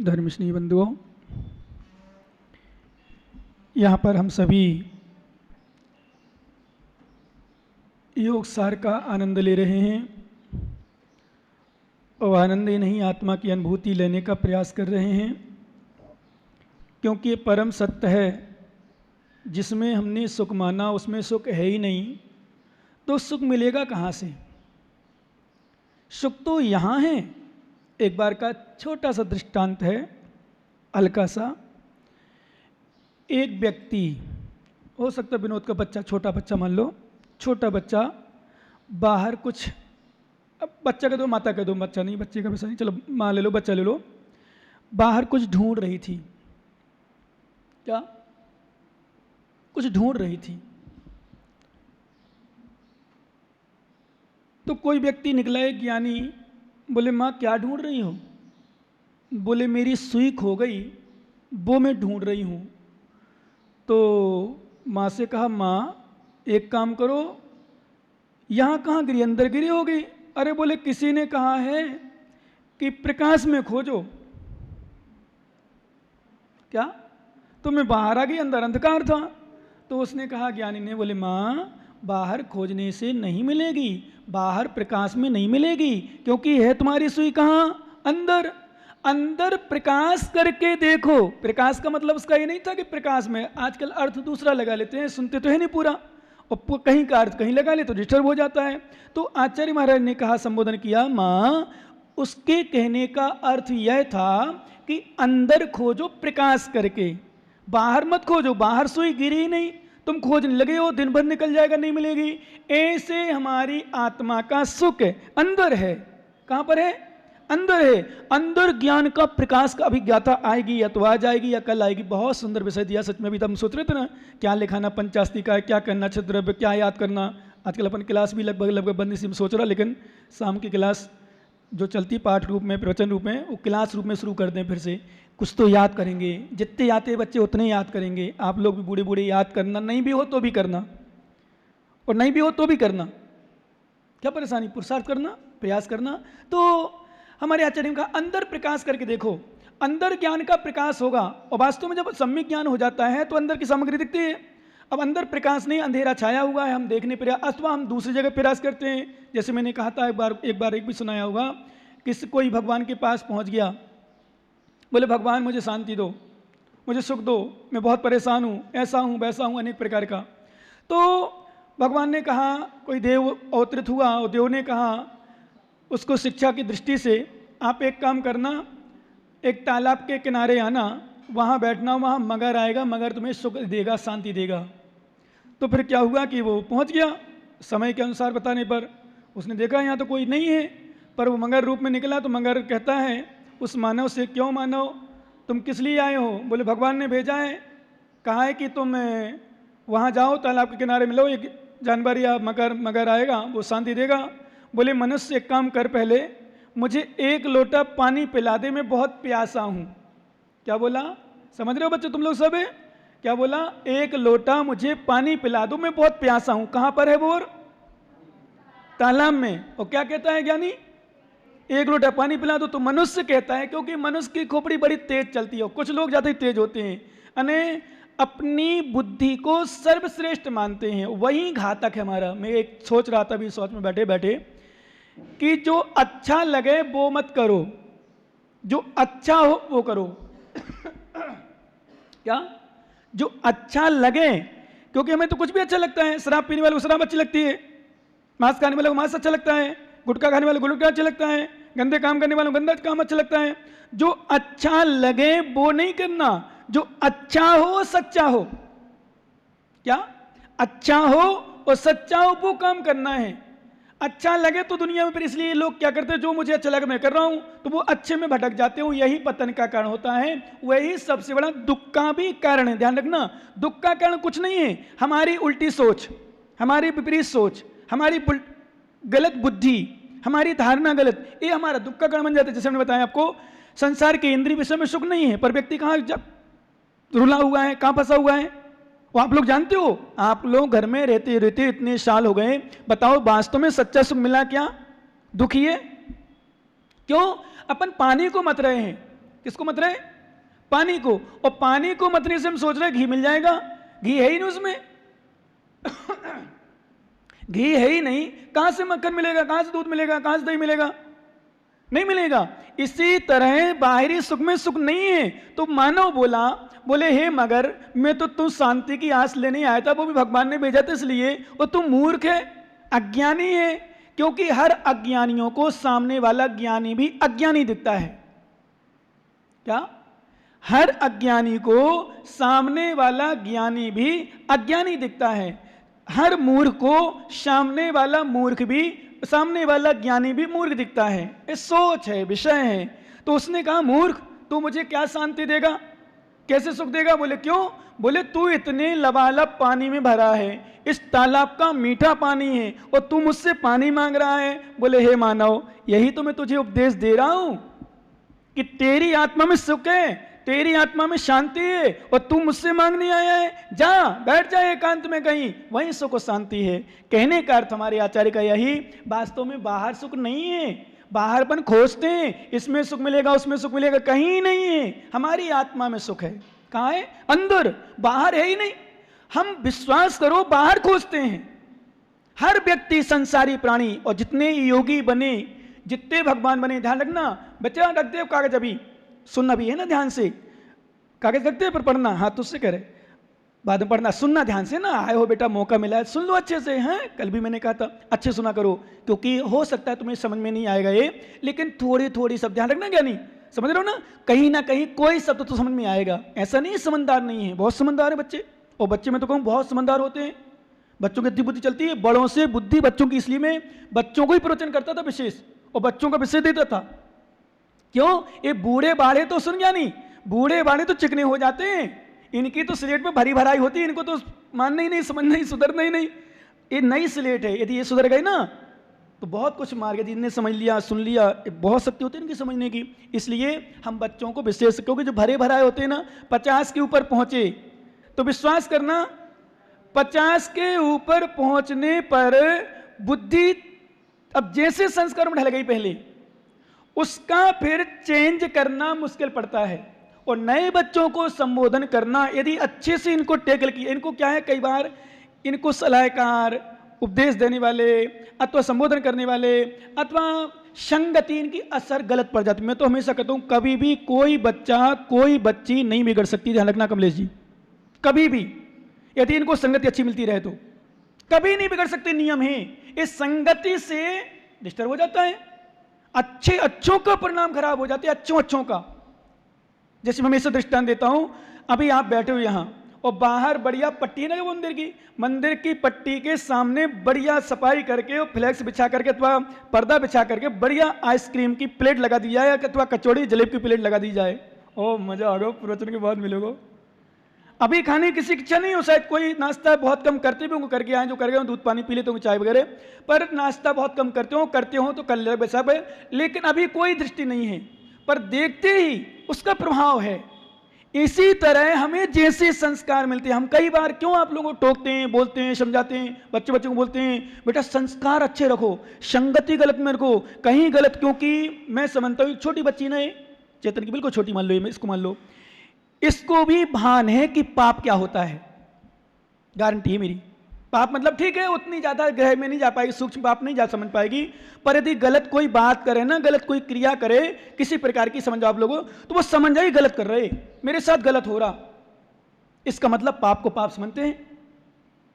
धर्मस्नेही बंधुओं, यहाँ पर हम सभी योग सार का आनंद ले रहे हैं और आनंद ही नहीं आत्मा की अनुभूति लेने का प्रयास कर रहे हैं, क्योंकि ये परम सत्य है। जिसमें हमने सुख माना उसमें सुख है ही नहीं, तो सुख मिलेगा कहाँ से? सुख तो यहाँ है। एक बार का छोटा सा दृष्टांत है, हल्का सा। एक व्यक्ति, हो सकता है विनोद का बच्चा, छोटा बच्चा मान लो, छोटा बच्चा बाहर कुछ, अब बच्चा कह दो, माता कह दो, बच्चा नहीं, बच्चे का वैसा नहीं, चलो माँ ले लो, बच्चा ले लो, बाहर कुछ ढूंढ रही थी। क्या? कुछ ढूंढ रही थी। तो कोई व्यक्ति निकला, एक ज्ञानी, बोले माँ क्या ढूंढ रही हो? बोले मेरी सुई खो गई, वो मैं ढूंढ रही हूँ। तो माँ से कहा, माँ एक काम करो, यहाँ कहाँ गिरी? अंदर गिरी होगी। अरे बोले किसी ने कहा है कि प्रकाश में खोजो। क्या? तो मैं बाहर आ गई, अंदर अंधकार था। तो उसने कहा, ज्ञानी ने, बोले माँ बाहर खोजने से नहीं मिलेगी, बाहर प्रकाश में नहीं मिलेगी, क्योंकि है तुम्हारी सुई कहाँ? अंदर। अंदर प्रकाश करके देखो। प्रकाश का मतलब उसका ये नहीं था कि प्रकाश में, आजकल अर्थ दूसरा लगा लेते हैं, सुनते तो है नहीं पूरा, और कहीं का अर्थ कहीं लगा ले तो डिस्टर्ब हो जाता है। तो आचार्य महाराज ने कहा, संबोधन किया, माँ उसके कहने का अर्थ यह था कि अंदर खोजो प्रकाश करके, बाहर मत खोजो। बाहर सुई गिरी ही नहीं, तुम खोजने लगे हो, दिन भर निकल जाएगा, नहीं मिलेगी। ऐसे हमारी आत्मा का सुख अंदर है। कहाँ पर है? अंदर है। अंदर ज्ञान का प्रकाश का अभिज्ञाता आएगी, या तो आज आएगी या कल आएगी। बहुत सुंदर विषय दिया सच में। अभी तो हम सोच रहे थे ना, क्या लिखाना पंचास्ती का है, क्या करना छद्रव्य, क्या याद करना। आजकल अपन क्लास भी लगभग बंद इसी में सोच रहा, लेकिन शाम की क्लास जो चलती पाठ रूप में, प्रवचन रूप में, वो क्लास रूप में शुरू कर दें फिर से। कुछ तो याद करेंगे, जितने आते बच्चे उतने याद करेंगे। आप लोग भी बूढ़े बूढ़े याद करना, नहीं भी हो तो भी करना, और नहीं भी हो तो भी करना। क्या परेशानी? पुरुषार्थ करना, प्रयास करना। तो हमारे आचार्य का अंदर प्रकाश करके देखो, अंदर ज्ञान का प्रकाश होगा। और वास्तव में जब सम्यक ज्ञान हो जाता है तो अंदर की सामग्री दिखती है। अब अंदर प्रकाश नहीं, अंधेरा छाया हुआ है, हम देखने प्रयास, अथवा हम दूसरी जगह प्रयास करते हैं। जैसे मैंने कहा था एक भी सुनाया होगा, किसी कोई भगवान के पास पहुंच गया, बोले भगवान मुझे शांति दो, मुझे सुख दो, मैं बहुत परेशान हूँ, ऐसा हूँ वैसा हूँ, अनेक प्रकार का। तो भगवान ने कहा, कोई देव अवतरित हुआ और देव ने कहा उसको शिक्षा की दृष्टि से, आप एक काम करना, एक तालाब के किनारे आना, वहाँ बैठना, वहाँ मगर आएगा, मगर तुम्हें सुख देगा, शांति देगा। तो फिर क्या हुआ कि वो पहुँच गया। समय के अनुसार बताने पर उसने देखा यहाँ तो कोई नहीं है, पर वो मगर रूप में निकला। तो मगर कहता है उस मानव से, क्यों मानव, तुम किस लिए आए हो? बोले भगवान ने भेजा है, कहा है कि तुम वहाँ जाओ, तालाब के किनारे मिलो, एक जानवर या मगर आएगा, वो शांति देगा। बोले मनुष्य एक काम कर, पहले मुझे एक लोटा पानी पिला दे, मैं बहुत प्यासा हूँ। क्या बोला? समझ रहे हो बच्चे तुम लोग सब है? क्या बोला? एक लोटा मुझे पानी पिला दो, मैं बहुत प्यासा हूँ। कहाँ पर है वो? तालाब में। और क्या कहता है ज्ञानी? एक लोटा पानी पिला दो। तो मनुष्य कहता है, क्योंकि मनुष्य की खोपड़ी बड़ी तेज चलती है, कुछ लोग ज़्यादा ही तेज होते हैं, अने अपनी बुद्धि को सर्वश्रेष्ठ मानते हैं, वही घातक है हमारा। मैं एक सोच रहा था अभी सोच में बैठे बैठे कि जो अच्छा लगे वो मत करो, जो अच्छा हो वो करो। क्या? जो अच्छा लगे, क्योंकि हमें तो कुछ भी अच्छा लगता है। शराब पीने वाले को शराब अच्छी लगती है, मांस खाने वाले को मांस अच्छा लगता है, गुटखा खाने वाले को गुटखा अच्छा लगता है, गंदे काम करने वालों को गंदा काम अच्छा लगता है। जो अच्छा लगे वो नहीं करना, जो अच्छा हो, सच्चा हो। क्या? अच्छा हो और सच्चा हो, वो काम करना है। अच्छा लगे तो दुनिया में फिर इसलिए लोग क्या करते हैं, जो मुझे अच्छा लगे मैं कर रहा हूं, तो वो अच्छे में भटक जाते हो, यही पतन का कारण होता है, वही सबसे बड़ा दुख का भी कारण है। ध्यान रखना, दुख का कारण कुछ नहीं है, हमारी उल्टी सोच, हमारी विपरीत सोच, हमारी गलत बुद्धि, हमारी धारणा गलत, ये हमारा दुख का कारण बन जाता है। जैसे हमने बताया आपको, संसार के इंद्रिय विषय में सुख नहीं है, पर व्यक्ति कहाँ जब रुला हुआ है, कहाँ फंसा हुआ है, वो आप लोग जानते हो। आप लोग घर में रहते रहते इतने साल हो गए, बताओ वास्तव में सच्चा सुख मिला क्या? दुखी है। क्यों? अपन पाने को मत रहे हैं, किसको मत रहे? पानी को। और पानी को मतने से हम सोच रहे घी मिल जाएगा, घी है ही नहीं उसमें। घी है ही नहीं, कहां से मक्खन मिलेगा, कहां से दूध मिलेगा, कहां से दही मिलेगा? नहीं मिलेगा। इसी तरह बाहरी सुख में सुख नहीं है। तो मानव बोले हे मगर मैं तो तू शांति की आस लेने आया था, वो भी भगवान ने भेजा था इसलिए, और तू मूर्ख है, अज्ञानी है। क्योंकि हर अज्ञानियों को सामने वाला ज्ञानी भी अज्ञानी दिखता है। क्या? हर अज्ञानी को सामने वाला ज्ञानी भी अज्ञानी दिखता है। हर मूर्ख को सामने वाला ज्ञानी भी मूर्ख दिखता है। ये सोच है, विषय है। तो उसने कहा मूर्ख, तू मुझे क्या शांति देगा, कैसे सुख देगा? बोले क्यों? बोले तू इतने लबालब पानी में भरा है, इस तालाब का मीठा पानी है, और तू मुझसे पानी मांग रहा है। बोले हे मानव, यही तो मैं तुझे उपदेश दे रहा हूं कि तेरी आत्मा में सुख है, तेरी आत्मा में शांति है, और तू मुझसे मांगने आया है। जा बैठ जा एकांत में कहीं, वहीं सुख और शांति है। कहने का अर्थ हमारे आचार्य का यही, वास्तव में बाहर सुख नहीं है। बाहरपन खोजते हैं, इसमें सुख मिलेगा, उसमें सुख मिलेगा, कहीं नहीं है। हमारी आत्मा में सुख है। कहाँ है? अंदर, बाहर है ही नहीं। हम विश्वास करो बाहर खोजते हैं। हर व्यक्ति संसारी प्राणी, और जितने योगी बने, जितने भगवान बने, ध्यान रखना बच्चा, रख दे कागज, अभी सुनना भी है ना ध्यान से, कागज रख दे पर पढ़ना, हाथ तुझसे करे, बाद में पढ़ना, सुनना ध्यान से ना। आए हो बेटा, मौका मिला है, सुन लो अच्छे से। हैं, कल भी मैंने कहा था अच्छे सुना करो, क्योंकि हो सकता है तुम्हें समझ में नहीं आएगा ये, लेकिन थोड़ी थोड़ी सब ध्यान रखना। क्या नहीं समझ रहे हो ना कहीं कोई शब्द तो समझ में आएगा। ऐसा नहीं समझदार नहीं है, बहुत समझदार है बच्चे। और बच्चे में तो कहूँ बहुत समझदार होते हैं। बच्चों की इतनी बुद्धि चलती है, बड़ों से बुद्धि बच्चों की। इसलिए मैं बच्चों को ही प्रवचन करता था विशेष, और बच्चों का विषय देता था। क्यों? ये बूढ़े बाढ़े तो सुन गया नहीं, बूढ़े बाढ़े तो चिकने हो जाते हैं। इनकी तो स्लेट में भरी भराई होती है, इनको तो मानना ही नहीं, समझना ही, सुधरना ही नहीं। ये नई स्लेट है, यदि ये सुधर गई ना तो बहुत कुछ मार गया। जिनने समझ लिया, सुन लिया, बहुत शक्ति होती है इनकी समझने की। इसलिए हम बच्चों को विशेष, क्योंकि जो भरे भराए होते हैं ना, 50 के ऊपर पहुंचे तो विश्वास करना, 50 के ऊपर पहुंचने पर बुद्धि, अब जैसे संस्कार में ढल गई पहले, उसका फिर चेंज करना मुश्किल पड़ता है। और नए बच्चों को संबोधन करना, यदि अच्छे से इनको टेकल किया, इनको क्या है, कई बार इनको सलाहकार, उपदेश देने वाले, अथवा संबोधन करने वाले, अथवा संगति इनकी असर गलत पड़ जाती। मैं तो हमेशा कहता हूं, कभी भी कोई बच्चा, कोई बच्ची नहीं बिगड़ सकती। ध्यान रखना कमलेश जी, कभी भी, यदि इनको संगति अच्छी मिलती रहे तो कभी नहीं बिगड़ सकते। नियम है, इस संगति से डिस्टर्ब हो जाता है, अच्छों का परिणाम खराब हो जाते हैं, अच्छों का। जैसे मैं हमेशा दृष्टांत देता हूं, अभी आप बैठे हो यहां, और बाहर बढ़िया पट्टी है ना मंदिर की पट्टी के सामने बढ़िया सफाई करके, और फ्लैक्स बिछा करके अथवा पर्दा बिछा करके बढ़िया आइसक्रीम की प्लेट लगा दी जाए, अथवा कचौड़ी जलेब की प्लेट लगा दी जाए। ओ मजा आ गया, प्रवचन के बाद मिलोगे। अभी खाने की इच्छा नहीं हो, शायद कोई नाश्ता बहुत कम करते भी होंगे, करके आए जो कर गए, दूध पानी पी लेते होंगे, चाय वगैरह, पर नाश्ता बहुत कम करते हो तो कर ले वैसा है। लेकिन अभी कोई दृष्टि नहीं है, पर देखते ही उसका प्रभाव है। इसी तरह हमें जैसे संस्कार मिलते हैं, हम कई बार क्यों आप लोगों को टोकते हैं, बोलते हैं, समझाते हैं, बच्चों को बोलते हैं बेटा संस्कार अच्छे रखो, संगति गलत में रखो, कहीं गलत। क्योंकि मैं समझता हूँ छोटी बच्ची ना, चेतन की बिल्कुल छोटी मान लो, इसको मान लो, इसको भी भान है कि पाप क्या होता है, गारंटी है मेरी। पाप मतलब ठीक है, उतनी ज्यादा गहराई में नहीं जा पाएगी, सूक्ष्म पाप नहीं जा समझ पाएगी, पर यदि गलत कोई बात करे ना, गलत कोई क्रिया करे किसी प्रकार की, समझो आप लोगों, तो वो समझ जाए गलत कर रहे, मेरे साथ गलत हो रहा, इसका मतलब पाप को पाप समझते हैं।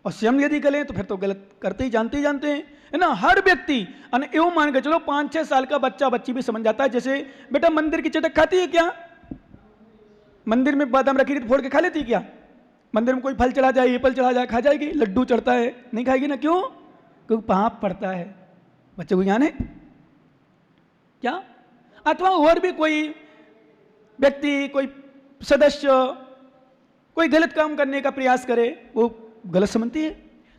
और स्वयं यदि करें तो फिर तो गलत करते ही जानते हैं, है ना। हर व्यक्ति एवं मान के चलो 5-6 साल का बच्चा बच्ची भी समझ जाता है। जैसे बेटा मंदिर की चटक खाती है क्या? मंदिर में बादाम रखी थी फोड़ के खा लेती क्या? मंदिर में कोई फल चढ़ा जाए, एप्पल चढ़ा जाए, खा जाएगी? लड्डू चढ़ता है, नहीं खाएगी ना, क्यों? क्योंकि पाप पड़ता है। बच्चे को ज्ञान है क्या? अथवा और भी कोई व्यक्ति, कोई सदस्य कोई गलत काम करने का प्रयास करे, वो गलत समझती है।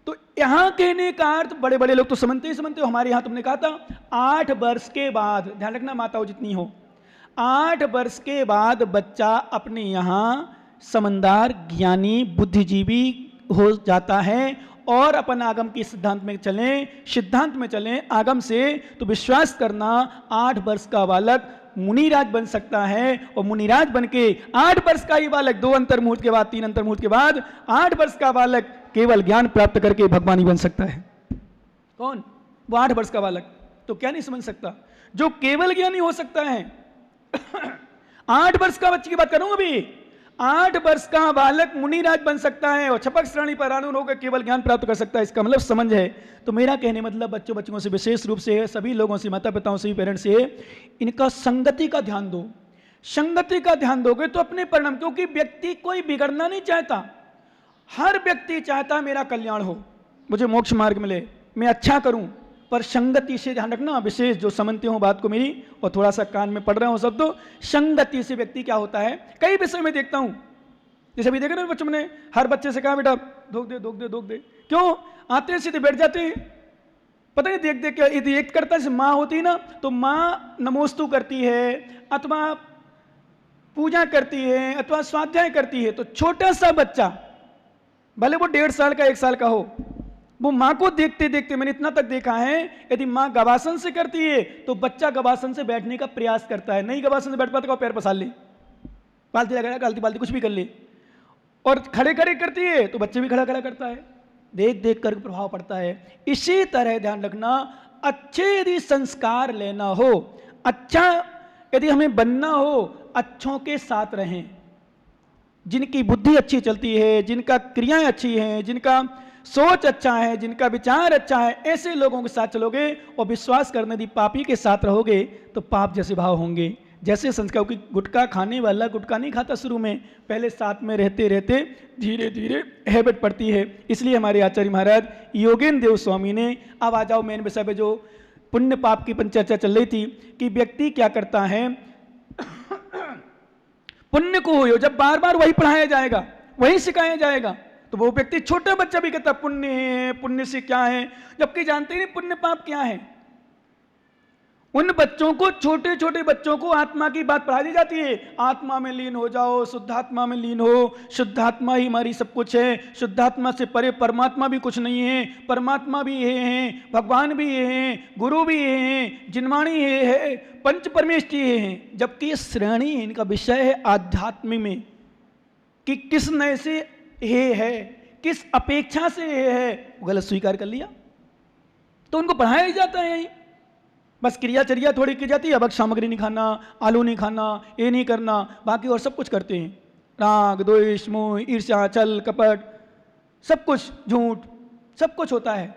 तो यहां कहने का अर्थ, बड़े बड़े लोग तो समझते हो, हमारे यहां तुमने कहा था 8 वर्ष के बाद, ध्यान रखना माताओं जितनी हो, 8 वर्ष के बाद बच्चा अपने यहां समझदार, ज्ञानी, बुद्धिजीवी हो जाता है, और अपन आगम की सिद्धांत में चलें, आगम से, तो विश्वास करना 8 वर्ष का बालक मुनिराज बन सकता है और मुनिराज बन के 8 वर्ष का ही बालक 2 अंतर्मुहूर्त के बाद 3 अंतर्मुहूर्त के बाद 8 वर्ष का बालक केवल ज्ञान प्राप्त करके भगवान ही बन सकता है। कौन? वो 8 वर्ष का बालक। तो क्या नहीं समझ सकता? जो केवल ज्ञानी हो सकता है 8 वर्ष का बच्चे की बात करूंगा अभी, 8 वर्ष का बालक मुनिराज बन सकता है और छपक श्रेणी पर आरूढ़ होकर केवल ज्ञान प्राप्त कर सकता है। इसका मतलब समझ है? तो मेरा कहने मतलब बच्चों से विशेष रूप से सभी लोगों से, माता पिताओं से, पेरेंट्स से, इनका संगति का ध्यान दो। संगति का ध्यान दोगे तो अपने परिणाम, क्योंकि व्यक्ति कोई बिगड़ना नहीं चाहता, हर व्यक्ति चाहता मेरा कल्याण हो, मुझे मोक्ष मार्ग मिले, मैं अच्छा करूं, पर संगति से ध्यान रखना। विशेष जो समझते हो बात को मेरी और थोड़ा सा कान में पढ़ रहे हो सब, तो संगति से व्यक्ति क्या होता है, कई विषय में देखता हूं। जैसे अभी देखे ना बच्चों ने हर बच्चे से कहा बेटा धोख दे धोख दे धोख दे, क्यों? आते हैं सीधे बैठ जाते हैं, पता नहीं देख देख के यदि एक करता है, माँ होती ना तो माँ नमोस्तु करती है अथवा पूजा करती है अथवा स्वाध्याय करती है, तो छोटा सा बच्चा भले वो 1.5 साल का 1 साल का हो, वो माँ को देखते देखते, मैंने इतना तक देखा है, यदि माँ गवासन से करती है तो बच्चा गवासन से बैठने का प्रयास करता है, नहीं गवासन से बैठ पाता तो पैर पसार ले, पालती लगा गालती पालती कुछ भी कर ले, और खड़े खड़े करती है तो बच्चे भी खड़ा खड़ा करता है, देख देख कर प्रभाव पड़ता है। इसी तरह ध्यान रखना, अच्छे यदि संस्कार लेना हो, अच्छा यदि हमें बनना हो, अच्छों के साथ रहें, जिनकी बुद्धि अच्छी चलती है, जिनका क्रियाएं अच्छी हैं, जिनका सोच अच्छा है, जिनका विचार अच्छा है, ऐसे लोगों के साथ चलोगे और विश्वास करने यदि पापी के साथ रहोगे तो पाप जैसे भाव होंगे। जैसे संस्कार की गुटखा खाने वाला गुटखा नहीं खाता शुरू में, पहले साथ में रहते रहते धीरे धीरे हैबिट पड़ती है। इसलिए हमारे आचार्य महाराज योगेंद्र देव स्वामी ने, अब आ जाओ मेन विषय पे, जो पुण्य पाप की चर्चा चल रही थी कि व्यक्ति क्या करता है, पुण्य को हो, जब बार बार वही पढ़ाया जाएगा, वही सिखाया जाएगा, तो वो व्यक्ति, छोटा बच्चा भी कहता पुण्य है, पुण्य से क्या है, जबकि जानते ही नहीं पुण्य पाप क्या है। उन बच्चों को, छोटे छोटे बच्चों को आत्मा की बात पढ़ा दी जाती है, आत्मा में लीन हो जाओ, शुद्धात्मा में लीन हो, शुद्धात्मा ही हमारी सब कुछ है, शुद्धात्मा से परे परमात्मा भी कुछ नहीं है, परमात्मा भी ये हैं, भगवान भी ये हैं, गुरु भी ये हैं, जिनवाणी ये है, पंच परमेष्ठी ये हैं। जबकि ये श्रेणी, इनका विषय है आध्यात्म में कि किस नए से ये है, किस अपेक्षा से ये है, गलत स्वीकार कर लिया तो उनको पढ़ाया ही जाता है यही, बस क्रियाचर्या थोड़ी की जाती है, अब सामग्री नहीं खाना, आलू नहीं खाना, ये नहीं करना, बाकी और सब कुछ करते हैं, राग द्वेष मोह ईर्ष्या छल कपट सब कुछ, झूठ सब कुछ होता है।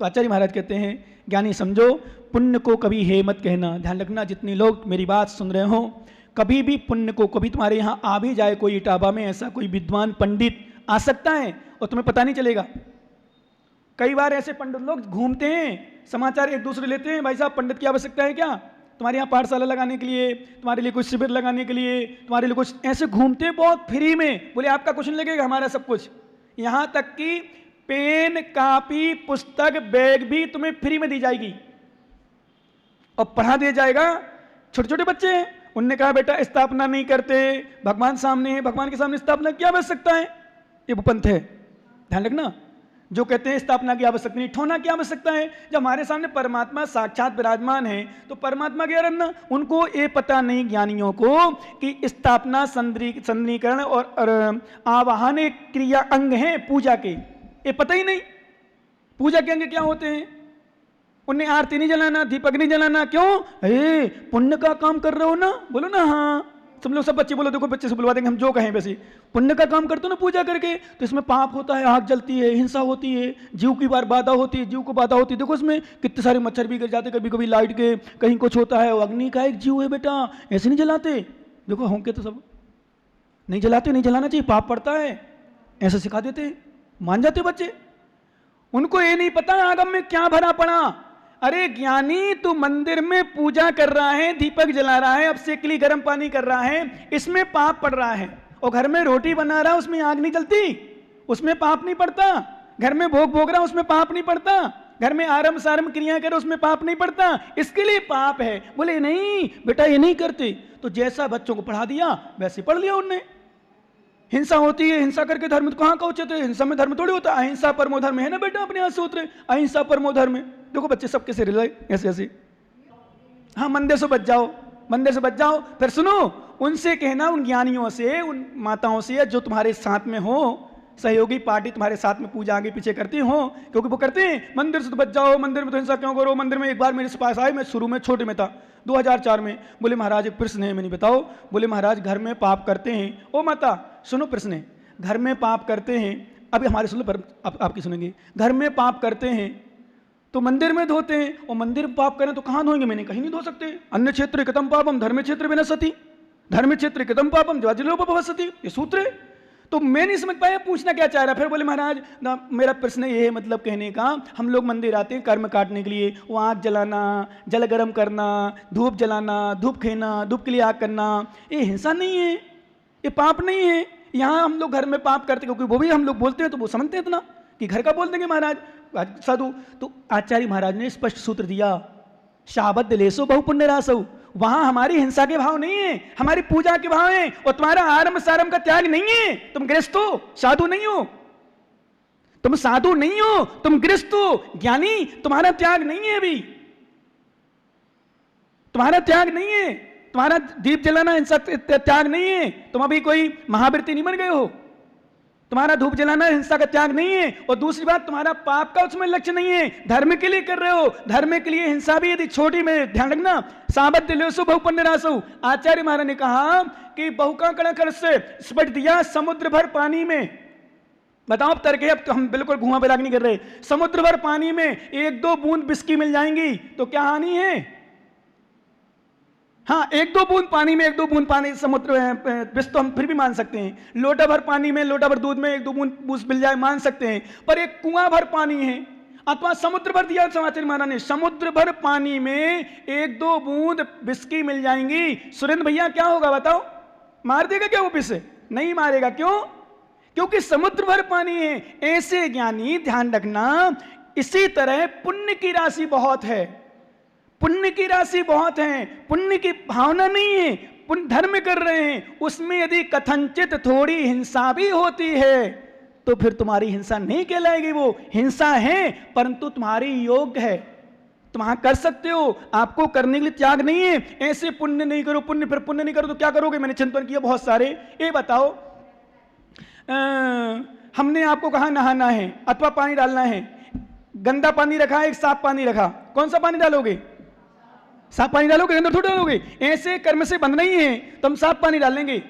तो आचार्य महाराज कहते हैं ज्ञानी समझो, पुण्य को कभी हे मत कहना। ध्यान रखना, जितने लोग मेरी बात सुन रहे हो, कभी भी पुण्य को, कभी तुम्हारे यहाँ आ भी जाए कोई इटावा में ऐसा कोई विद्वान पंडित आ सकता है और तुम्हें पता नहीं चलेगा। कई बार ऐसे पंडित लोग घूमते हैं, समाचार एक दूसरे लेते हैं, भाई साहब पंडित की आवश्यकता है क्या, तुम्हारे यहाँ पाठशाला लगाने के लिए, तुम्हारे लिए कुछ शिविर लगाने के लिए, तुम्हारे लिए कुछ, ऐसे घूमते हैं बहुत फ्री में, बोले आपका कुछ नहीं लगेगा, हमारा सब कुछ, यहाँ तक कि पेन कापी पुस्तक बैग भी तुम्हें फ्री में दी जाएगी और पढ़ा दिया जाएगा। छोटे छोटे बच्चे हैं, उनने कहा बेटा स्थापना नहीं करते, भगवान सामने है, भगवान के सामने स्थापना क्या बच सकता है, ये पंथ है। ध्यान रखना, जो कहते हैं स्थापना की आवश्यकता नहीं, ठोना की आवश्यकता है, जब हमारे सामने परमात्मा साक्षात विराजमान है तो परमात्मा क्या रखना, उनको ये पता नहीं ज्ञानियों को कि स्थापना संदीकरण और आवाहन क्रिया अंग हैं पूजा के, ये पता ही नहीं। पूजा के अंग क्या होते हैं, उन्हें आरती नहीं जलाना, दीपक नहीं जलाना, क्यों, पुण्य का काम कर रहे हो ना, बोलो ना हाँ, सब लोग, सब बच्चे बोलो, देखो बच्चे से बुलवा देंगे हम जो कहें, वैसे पुण्य का काम करते हो ना पूजा करके, तो इसमें पाप होता है, आग जलती है, हिंसा होती है, जीव की बार बाधा होती है, जीव को बाधा होती है, देखो इसमें कितने सारे मच्छर भी गिर जाते, कभी कभी लाइट के कहीं कुछ होता है, अग्नि का एक जीव है बेटा, ऐसे नहीं जलाते, देखो होंगे तो सब नहीं जलाते, नहीं जलाना चाहिए, पाप पड़ता है, ऐसा सिखा देते, मान जाते बच्चे। उनको ये नहीं पता आगम में क्या भरा पड़ा। अरे ज्ञानी, तू मंदिर में पूजा कर रहा है, दीपक जला रहा है, अब से के लिए गर्म पानी कर रहा है, इसमें पाप पड़ रहा है, और घर में रोटी बना रहा है, उसमें आग नहीं जलती, उसमें पाप नहीं पड़ता, घर में भोग भोग रहा है, उसमें पाप नहीं पड़ता, घर में आरंभ सारंभ क्रिया करे, उसमें पाप नहीं पड़ता, इसके लिए पाप है। बोले नहीं बेटा ये नहीं करते, तो जैसा बच्चों को पढ़ा दिया वैसे पढ़ लिया उनने। हिंसा होती है, हिंसा करके धर्म तो कहाँ का उचित है, हिंसा में धर्म थोड़ी होता, अहिंसा परमो धर्म है ना बेटा, अपने यहाँ सूत्र अहिंसा परमो धर्म। देखो बच्चे सब कैसे रिलाए, ऐसे ऐसे, हाँ मंदिर से बच जाओ, मंदिर से बच जाओ। फिर सुनो, उनसे कहना, उन ज्ञानियों से, उन माताओं से जो तुम्हारे साथ में हो, सहयोगी पार्टी तुम्हारे साथ में पूजा आगे पीछे करती हो, क्योंकि वो करते हैं मंदिर से तो बच जाओ, मंदिर में तो हिंसा क्यों करो। मंदिर में एक बार मेरे पास आए, मैं शुरू में छोटे में था 2004 में, बोले महाराज एक प्रश्न है, मैंने बताओ। बोले महाराज घर में पाप करते हैं। ओ माता सुनो प्रश्न है, घर में पाप करते हैं, अभी हमारे सुनो पर आपकी सुनेंगे। घर में पाप करते हैं तो मंदिर में धोते हैं, और मंदिर में पाप करें तो कहाँ धोएंगे? मैंने कहीं नहीं धो सकते। अन्य क्षेत्र कथम पापम धर्म क्षेत्र विनश्यति, धर्म क्षेत्र कथम पापम ज्वाजिलोपभवसति, ये सूत्र है। तो मैं नहीं समझ पाया पूछना क्या चाह रहा। फिर बोले महाराज मेरा प्रश्न ये है, मतलब कहने का, हम लोग मंदिर आते हैं कर्म काटने के लिए, वो आग जलाना, जल गर्म करना, धूप जलाना, धूप खेना, धूप के लिए आग करना, ये हिंसा नहीं है, ये पाप नहीं है। यहाँ हम लोग घर में पाप करते, क्योंकि वो भी हम लोग बोलते हैं तो वो समझते हैं इतना कि घर का बोल देंगे महाराज साधु। तो आचार्य महाराज ने स्पष्ट सूत्र दिया, शाबद्ध लेसो बहु पुण्य रासो। वहां हमारी हिंसा के भाव नहीं है, हमारी पूजा के भाव है, और तुम्हारा आरंभ सारंभ का त्याग नहीं है। तुम गृहस्थ हो, साधु नहीं हो, तुम साधु नहीं हो, तुम गृहस्थ हो, ज्ञानी। तुम्हारा त्याग नहीं है, अभी तुम्हारा त्याग नहीं है, तुम्हारा दीप जलाना हिंसा त्याग नहीं है, तुम अभी कोई महावृत्ति नहीं बन गए हो, तुम्हारा धूप जलाना हिंसा का त्याग नहीं है। और दूसरी बात, तुम्हारा पाप का उसमें लक्ष्य नहीं है, धर्म के लिए कर रहे हो। धर्म के लिए हिंसा भी यदि छोटी में, ध्यान रखना, साबद्ध लेसो बहुपुण्य रासो। आचार्य महाराज ने कहा कि बहुका कणकर से स्पट दिया समुद्र भर पानी में। बताओ अब तर्क है, अब तो हम बिल्कुल घुमा फिरा नहीं कर रहे। समुद्र भर पानी में एक दो बूंद बिस्की मिल जाएंगी तो क्या हानि है? हाँ, एक दो बूंद पानी में, एक दो बूंद पानी समुद्र विष तो हम फिर भी मान सकते हैं। लोटा भर पानी में, लोटा भर दूध में एक दो बूंद बूस मिल जाए, मान सकते हैं। पर एक कुआं भर पानी है, अथवा समुद्र भर दिया समाचार्य महाराज ने, समुद्र भर पानी में एक दो बूंद बिस्की मिल जाएंगी, सुरेंद्र भैया क्या होगा बताओ? मार देगा क्या वो विष? नहीं मारेगा। क्यों? क्योंकि समुद्र भर पानी है। ऐसे ज्ञानी ध्यान रखना, इसी तरह पुण्य की राशि बहुत है, पुण्य की राशि बहुत है, पुण्य की भावना नहीं है, पुण्य धर्म कर रहे हैं, उसमें यदि कथनचित थोड़ी हिंसा भी होती है तो फिर तुम्हारी हिंसा नहीं कहलाएगी। वो हिंसा है परंतु तुम्हारी योग्य है, तुम हाँ कर सकते हो, आपको करने के लिए त्याग नहीं है। ऐसे पुण्य नहीं करो, पुण्य फिर पुण्य नहीं करो तो क्या करोगे? मैंने चिंतन किया बहुत सारे। ये बताओ, हमने आपको कहा नहाना है अथवा पानी डालना है, गंदा पानी रखा है, एक साफ पानी रखा, कौन सा पानी डालोगे? साफ पानी डालोगे, अंदर थोड़ा डालोगे। ऐसे कर्म से बंध नहीं है तो हम साफ पानी डालेंगे।